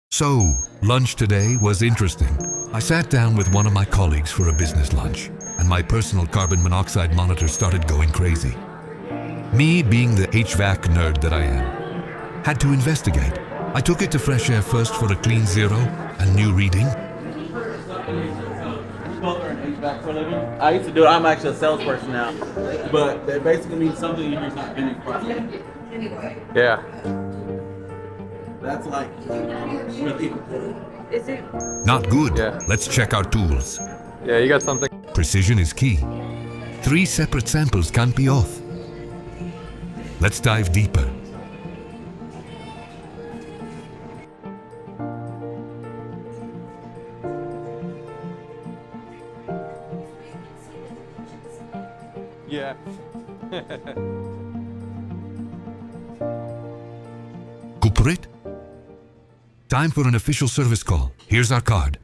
So, lunch today was interesting. I sat down with one of my colleagues for a business lunch, and my personal carbon monoxide monitor started going crazy. Me, being the HVAC nerd that I am, had to investigate. I took it to Fresh Air first for a clean zero and new reading. I used to do it. I'm actually a salesperson now, but that basically means something in here is not finished properly. Yeah. That's like really Is it? Not good. Yeah. Let's check our tools. Yeah, you got something. Precision is key. 3 separate samples can't be off. Let's dive deeper. Yeah. Culprit? Time for an official service call. Here's our card.